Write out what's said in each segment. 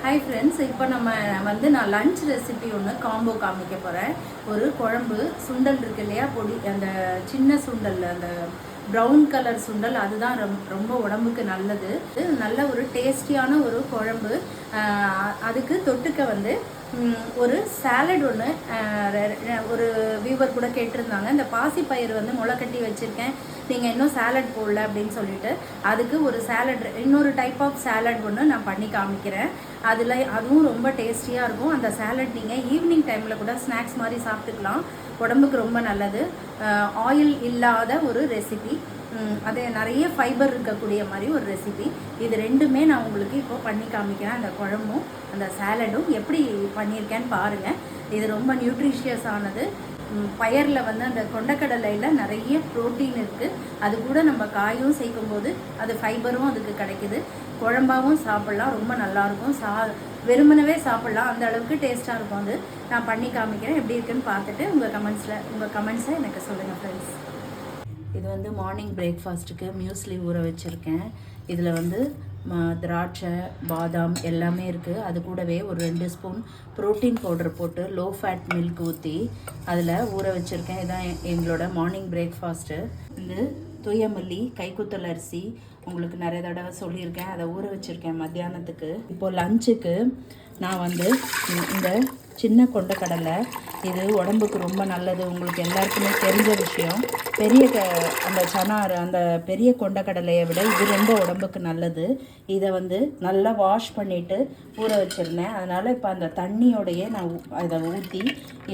Hi friends, இப்போ நம்ம நான் லஞ்ச் ரெசிபி ஒன்று காம்போ காமிக்க போகிறேன். ஒரு குழம்பு சுண்டல் இருக்கு இல்லையா, பொடி அந்த சின்ன சுண்டல், அந்த ப்ரௌன் கலர் சுண்டல், அதுதான் ரொம்ப உடம்புக்கு நல்லது. நல்ல ஒரு டேஸ்டியான ஒரு குழம்பு. அதுக்கு தொட்டுக்க ஒரு சாலட் ஒன்று ஒரு வியூவர் கூட கேட்டிருந்தாங்க. இந்த பாசிப்பயிறு முளைக்கட்டி வச்சுருக்கேன், நீங்கள் இன்னும் சாலட் போடல அப்படின்னு சொல்லிட்டு, அதுக்கு ஒரு சாலட், இன்னொரு டைப் ஆஃப் சாலட் ஒன்று நான் பண்ணி காமிக்கிறேன். அதுவும் ரொம்ப டேஸ்டியாக இருக்கும். அந்த சாலட் நீங்கள் ஈவினிங் டைமில் கூட ஸ்நாக்ஸ் மாதிரி சாப்பிட்டுக்கலாம். உடம்புக்கு ரொம்ப நல்லது. ஆயில் இல்லாத ஒரு ரெசிபி, அது நிறைய ஃபைபர் இருக்கக்கூடிய மாதிரி ஒரு ரெசிபி. இது ரெண்டுமே நான் உங்களுக்கு இப்போ பண்ணி காமிக்கிறேன். அந்த குழம்பும் அந்த சாலடும் எப்படி பண்ணியிருக்கேன்னு பாருங்கள். இது ரொம்ப நியூட்ரிஷியஸ் ஆனது. பயரில் அந்த கொண்டக்கடலையில் நிறைய ப்ரோட்டீன் இருக்குது. அது கூட நம்ம காயும் சேர்க்கும்போது அது ஃபைபரும் அதுக்கு கிடைக்கிது. குழம்பாகவும் சாப்பிட்லாம், ரொம்ப நல்லாயிருக்கும். வெறுமனவே சாப்பிட்லாம், அந்த அளவுக்கு டேஸ்ட்டாக இருக்கும். அது நான் பண்ணி காமிக்கிறேன். எப்படி இருக்குன்னு பார்த்துட்டு உங்கள் கமெண்ட்ஸை எனக்கு சொல்லுங்கள் ஃப்ரெண்ட்ஸ். இது மார்னிங் பிரேக்ஃபாஸ்ட்டுக்கு மியூஸ்லி ஊற வச்சுருக்கேன். இதில் திராட்சை, பாதாம் எல்லாமே இருக்குது. அது கூடவே ஒரு 2 ஸ்பூன் ப்ரோட்டீன் பவுடர் போட்டு லோ ஃபேட் மில்க் ஊற்றி அதில் ஊற வச்சுருக்கேன். இதுதான் எங்களோட மார்னிங் பிரேக்ஃபாஸ்ட்டு. தூயமல்லி, கைக்குத்தல் அரிசி உங்களுக்கு நிறைய தடவை சொல்லியிருக்கேன், அதை ஊற வச்சுருக்கேன் மத்தியானத்துக்கு. இப்போது லஞ்சுக்கு நான் இந்த சின்ன கொண்டக்கடலை, இது உடம்புக்கு ரொம்ப நல்லது. உங்களுக்கு எல்லாருக்குமே தெரிஞ்ச விஷயம். அந்த சனார், அந்த பெரிய கொண்டக்கடலையை விட இது ரொம்ப உடம்புக்கு நல்லது. இதை நல்லா வாஷ் பண்ணிவிட்டு ஊற வச்சுருந்தேன். அதனால் இப்போ அந்த தண்ணியோடையே நான் அதை ஊற்றி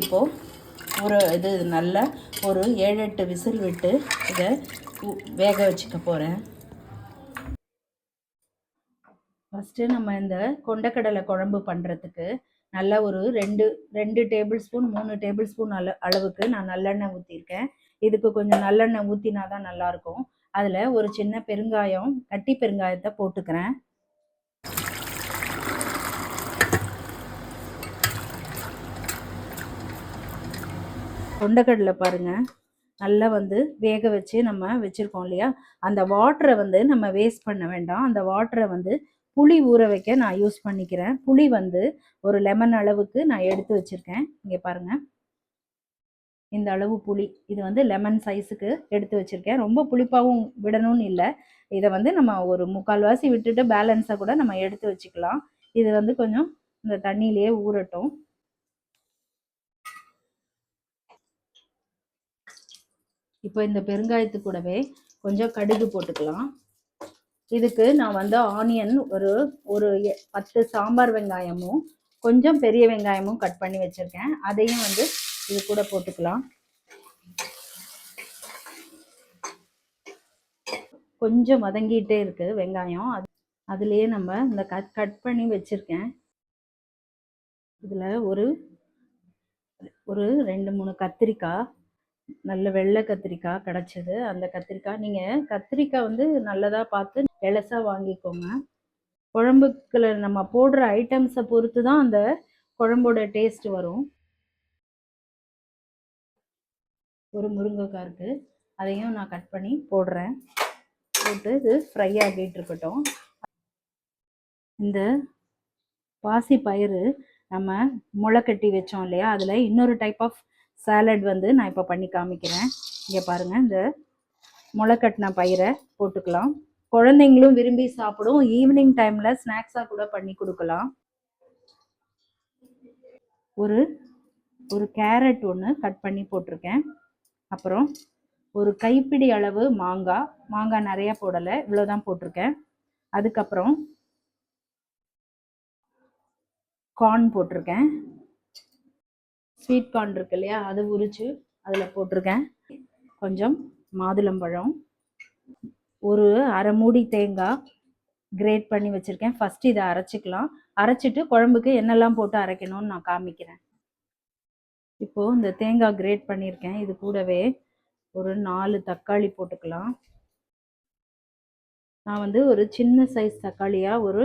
இப்போது இது நல்லா ஒரு 7-8 விசில் விட்டு இதை வேக வச்சுக்க போகிறேன். ஃபஸ்ட்டு நம்ம இந்த கொண்டக்கடலை குழம்பு பண்ணுறதுக்கு நல்லா ஒரு 2 டேபிள் ஸ்பூன் 3 டேபிள் ஸ்பூன் அளவுக்கு நான் நல்லெண்ணெய் ஊற்றிருக்கேன். இதுக்கு கொஞ்சம் நல்லெண்ணெய் ஊற்றினா தான் நல்லாயிருக்கும். அதில் ஒரு சின்ன பெருங்காயம், கட்டி பெருங்காயத்தை போட்டுக்கிறேன். கொண்டக்கடலை பாருங்கள், நல்லா வேக வச்சு நம்ம வச்சுருக்கோம் இல்லையா, அந்த வாட்டரை நம்ம வேஸ்ட் பண்ண வேண்டாம். அந்த வாட்டரை புளி ஊற வைக்க நான் யூஸ் பண்ணிக்கிறேன். புளி ஒரு லெமன் அளவுக்கு நான் எடுத்து வச்சுருக்கேன். இங்கே பாருங்கள், இந்த அளவு புளி. இது லெமன் சைஸுக்கு எடுத்து வச்சுருக்கேன். ரொம்ப புளிப்பாகவும் விடணும்னு இல்லை. இதை நம்ம ஒரு 3/4 வாசி விட்டுட்டு பேலன்ஸை கூட நம்ம எடுத்து வச்சுக்கலாம். இது கொஞ்சம் இந்த தண்ணியிலேயே ஊறட்டும். இப்போ இந்த பெருங்காயத்து கூடவே கொஞ்சம் கடுகு போட்டுக்கலாம். இதுக்கு நான் ஆனியன் ஒரு 10 சாம்பார் வெங்காயமும் கொஞ்சம் பெரிய வெங்காயமும் கட் பண்ணி வச்சுருக்கேன். அதையும் இது கூட போட்டுக்கலாம். கொஞ்சம் வதங்கிட்டே இருக்குது வெங்காயம். அதுலேயே நம்ம இந்த கட் பண்ணி வச்சுருக்கேன். இதில் ஒரு 2-3 கத்திரிக்காய், நல்ல வெள்ளை கத்திரிக்காய் கிடச்சிது. அந்த கத்திரிக்காய், நீங்கள் கத்திரிக்காய் நல்லதாக பார்த்து எலசாக வாங்கிக்கோங்க. குழம்புக்குள்ள நம்ம போடுற ஐட்டம்ஸை பொறுத்து தான் அந்த குழம்போட டேஸ்ட் வரும். ஒரு முருங்கைக்காய் இருக்குது, அதையும் நான் கட் பண்ணி போடுறேன். போட்டு இது ஃப்ரை ஆகிட்டு இருக்கட்டும். இந்த பாசி பயிறு நம்ம முளை கட்டி வச்சோம் இல்லையா, அதில் இன்னொரு டைப் ஆஃப் சாலட் நான் இப்போ பண்ணி காமிக்கிறேன். இங்கே பாருங்கள், இந்த முளை கட்டின பயிரை போட்டுக்கலாம். குழந்தைங்களும் விரும்பி சாப்பிடும். ஈவினிங் டைமில் ஸ்நாக்ஸாக கூட பண்ணி கொடுக்கலாம். ஒரு கேரட் ஒன்று கட் பண்ணி போட்டிருக்கேன். அப்புறம் ஒரு கைப்பிடி அளவு மாங்காய் நிறைய போடலை, இவ்வளோதான் போட்டிருக்கேன். அதுக்கப்புறம் கார்ன் போட்டிருக்கேன். ஸ்வீட் கார்ன் இருக்கு இல்லையா, அது உரிச்சு அதில் போட்டிருக்கேன். கொஞ்சம் மாதுளம்பழம், ஒரு அரை மூடி தேங்காய் கிரேட் பண்ணி வச்சுருக்கேன். ஃபஸ்ட்டு இதை அரைச்சிக்கலாம். அரைச்சிட்டு குழம்புக்கு என்னெல்லாம் போட்டு அரைக்கணும்னு நான் காமிக்கிறேன். இப்போது இந்த தேங்காய் கிரேட் பண்ணியிருக்கேன். இது கூடவே ஒரு 4 தக்காளி போட்டுக்கலாம். நான் ஒரு சின்ன சைஸ் தக்காளியாக ஒரு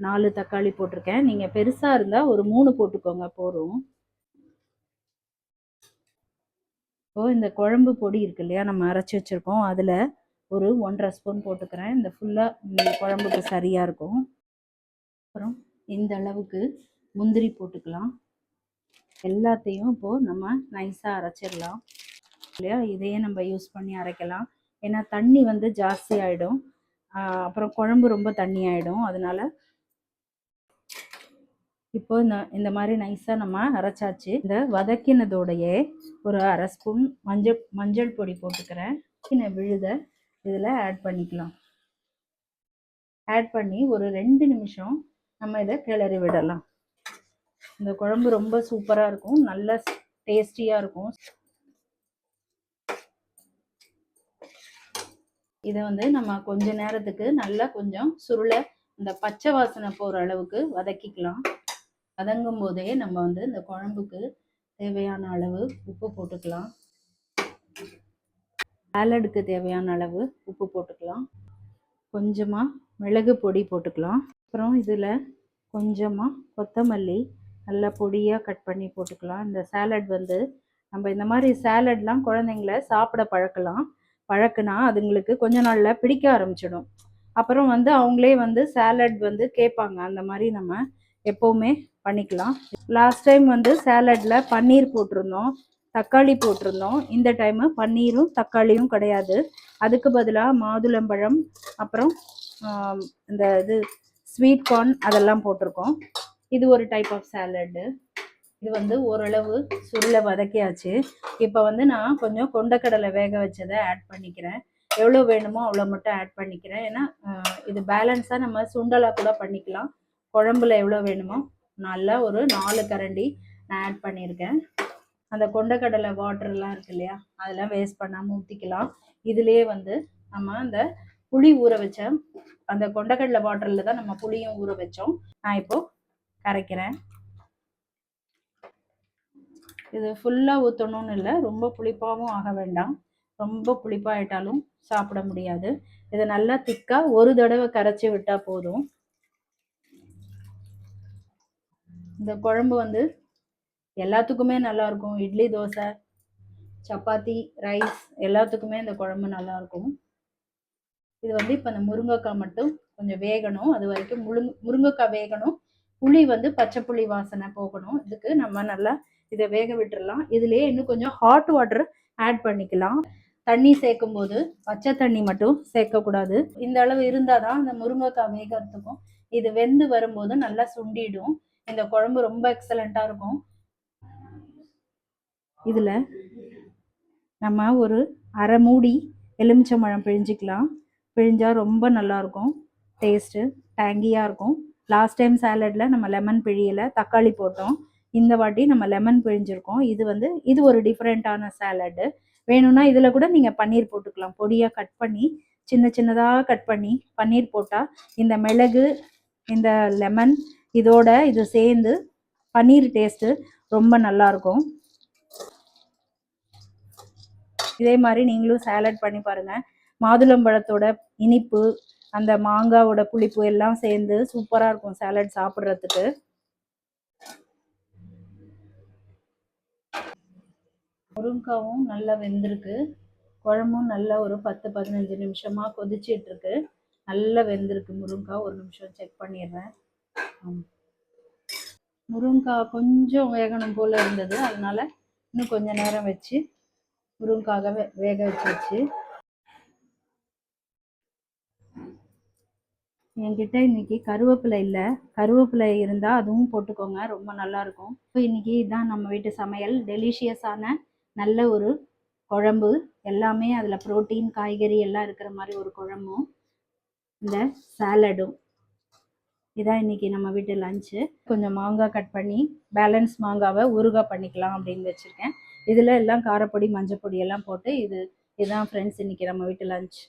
4 தக்காளி போட்டிருக்கேன். நீங்கள் பெருசாக இருந்தால் ஒரு 3 போட்டுக்கோங்க, போதும். இப்போது இந்த குழம்பு பொடி இருக்கு இல்லையா, நம்ம அரைச்சி வச்சுருக்கோம், அதில் ஒரு 1.5 ஸ்பூன் போட்டுக்கிறேன். இந்த ஃபுல்லாக குழம்புக்கு சரியாக இருக்கும். அப்புறம் இந்த அளவுக்கு முந்திரி போட்டுக்கலாம். எல்லாத்தையும் இப்போது நம்ம நைஸாக அரைச்சிடலாம் இல்லையா. இதையே நம்ம யூஸ் பண்ணி அரைக்கலாம். ஏன்னா தண்ணி வந்து ஜாஸ்தி ஆகிடும், அப்புறம் குழம்பு ரொம்ப தண்ணி ஆகிடும். அதனால இப்போ இந்த மாதிரி நைஸாக நம்ம அரைச்சாச்சு. இந்த வதக்கினதோடையே ஒரு அரை ஸ்பூன் மஞ்சள் பொடி போட்டுக்கிறேன். விழுத இதில் ஆட் பண்ணிக்கலாம். ஆட் பண்ணி ஒரு 2 நிமிஷம் நம்ம இதை கிளறி விடலாம். இந்த குழம்பு ரொம்ப சூப்பராக இருக்கும், நல்ல டேஸ்டியாக இருக்கும். இதை வந்து நம்ம கொஞ்ச நேரத்துக்கு நல்லா கொஞ்சம் சுருளை இந்த பச்சை வாசனை போகிற அளவுக்கு வதக்கிக்கலாம். வதங்கும் போதே நம்ம வந்து இந்த குழம்புக்கு தேவையான அளவு உப்பு போட்டுக்கலாம். சாலடுக்கு தேவையான அளவு உப்பு போட்டுக்கலாம். கொஞ்சமாக மிளகு பொடி போட்டுக்கலாம். அப்புறம் இதில் கொஞ்சமாக கொத்தமல்லி நல்லா பொடியாக கட் பண்ணி போட்டுக்கலாம். இந்த சாலட் வந்து நம்ம இந்த மாதிரி சாலட்லாம் குழந்தைங்கள சாப்பிட பழக்கினா அதுங்களுக்கு கொஞ்ச நாளில் பிடிக்க ஆரம்பிச்சிடும். அப்புறம் வந்து அவங்களே வந்து சாலட் வந்து கேட்பாங்க. அந்த மாதிரி நம்ம எப்போவுமே பண்ணிக்கலாம். லாஸ்ட் டைம் வந்து சாலடில் பன்னீர் போட்டிருந்தோம், தக்காளி போட்டிருந்தோம். இந்த டைமு பன்னீரும் தக்காளியும் கிடையாது. அதுக்கு பதிலாக மாதுளம்பழம், அப்புறம் இந்த ஸ்வீட் கார்ன் அதெல்லாம் போட்டிருக்கோம். இது ஒரு டைப் ஆஃப் சாலடு. இது வந்து ஓரளவு சுருளை வதக்கியாச்சு. இப்போ வந்து நான் கொஞ்சம் கொண்டக்கடலை வேக வச்சதை ஆட் பண்ணிக்கிறேன். எவ்வளோ வேணுமோ அவ்வளோ மட்டும் ஆட் பண்ணிக்கிறேன். ஏன்னா இது பேலன்ஸாக நம்ம சுண்டலாக கூட பண்ணிக்கலாம். குழம்புல எவ்வளோ வேணுமோ நல்லா ஒரு 4 கரண்டி நான் ஆட் பண்ணியிருக்கேன். அந்த கொண்டக்கடலை வாட்டர்லாம் இருக்கு இல்லையா, அதெல்லாம் வேஸ்ட் பண்ணாமல் ஊற்றிக்கலாம். இதுலேயே வந்து நம்ம அந்த புளி ஊற வச்ச அந்த கொண்டக்கடலை வாட்டரில் தான் நம்ம புளியும் ஊற வச்சோம். நான் இப்போது கரைக்கிறேன். இது ஃபுல்லாக ஊற்றணும்னு இல்லை, ரொம்ப புளிப்பாகவும் ஆக வேண்டாம். ரொம்ப புளிப்பாயிட்டாலும் சாப்பிட முடியாது. இதை நல்லா திக்காக ஒரு தடவை கரைச்சி விட்டால் போதும். இந்த குழம்பு வந்து எல்லாத்துக்குமே நல்லாயிருக்கும். இட்லி, தோசை, சப்பாத்தி, ரைஸ் எல்லாத்துக்குமே இந்த குழம்பு நல்லாயிருக்கும். இது வந்து இப்போ இந்த முருங்கைக்காய் மட்டும் கொஞ்சம் வேகணும். அது வரைக்கும் முருங்கைக்காய் வேகணும். புளி வந்து பச்சை புளி வாசனை போகணும். இதுக்கு நம்ம நல்லா இதை வேக விட்டுடலாம். இதுலேயே இன்னும் கொஞ்சம் ஹாட் வாட்டர் ஆட் பண்ணிக்கலாம். தண்ணி சேர்க்கும் போது பச்சை தண்ணி மட்டும் சேர்க்கக்கூடாது. இந்த அளவு இருந்தால் தான் அந்த முருங்கைக்காய் வேகிறதுக்கும் இது வெந்து வரும்போது நல்லா சுண்டிடும். இந்த குழம்பு ரொம்ப எக்ஸலண்ட்டாக இருக்கும். இதில் நம்ம ஒரு அரை மூடி எலுமிச்சம்பழம் பிழிஞ்சிக்கலாம். பிழிஞ்சால் ரொம்ப நல்லாயிருக்கும், டேஸ்ட்டு டேங்கியாக இருக்கும். லாஸ்ட் டைம் சாலடில் நம்ம லெமன் பிழியலை, தக்காளி போட்டோம். இந்த வாட்டி நம்ம லெமன் பிழிஞ்சிருக்கோம். இது ஒரு டிஃப்ரெண்ட்டான சாலடு. வேணும்னா இதில் கூட நீங்கள் பன்னீர் போட்டுக்கலாம். பொடியாக கட் பண்ணி சின்னதாக கட் பண்ணி பன்னீர் போட்டால் இந்த மிளகு, இந்த லெமன் இதோட இது சேர்ந்து பன்னீர் டேஸ்ட்டு ரொம்ப நல்லாயிருக்கும். இதே மாதிரி நீங்களும் சாலட் பண்ணி பாருங்கள். மாதுளம்பழத்தோட இனிப்பு, அந்த மாங்காவோட புளிப்பு எல்லாம் சேர்ந்து சூப்பராக இருக்கும் சாலட் சாப்பிட்றதுக்கு. முருங்காவும் நல்லா வெந்திருக்கு. குழம்பும் நல்லா ஒரு 10-15 நிமிஷமாக கொதிச்சிட்டு இருக்கு. நல்லா வெந்திருக்கு முருங்காய். ஒரு நிமிஷம் செக் பண்ணிடுறேன். முருங்காய் கொஞ்சம் வேகணும் போல் இருந்தது, அதனால இன்னும் கொஞ்சம் நேரம் வச்சு முருங்காக வேக வச்சாச்சு. என்கிட்ட இன்னைக்கு கருவேப்பிலை இல்லை. கருவேப்பிலை இருந்தால் அதுவும் போட்டுக்கோங்க, ரொம்ப நல்லாயிருக்கும். இன்னைக்கு இதுதான் நம்ம வீட்டு சமையல். டெலிஷியஸான நல்ல ஒரு குழம்பு, எல்லாமே அதில் ப்ரோட்டீன், காய்கறி எல்லாம் இருக்கிற மாதிரி ஒரு குழம்பும் இந்த சாலடும். இதான் இன்றைக்கி நம்ம வீட்டு லஞ்சு. கொஞ்சம் மாங்காய் கட் பண்ணி பேலன்ஸ் மாங்காவை ஊறுகாய் பண்ணிக்கலாம் அப்படின்னு வச்சுருக்கேன். இதில் எல்லாம் காரப்பொடி, மஞ்சள் பொடி எல்லாம் போட்டு இதுதான் ஃப்ரெண்ட்ஸ் இன்றைக்கி நம்ம வீட்டு லஞ்ச்.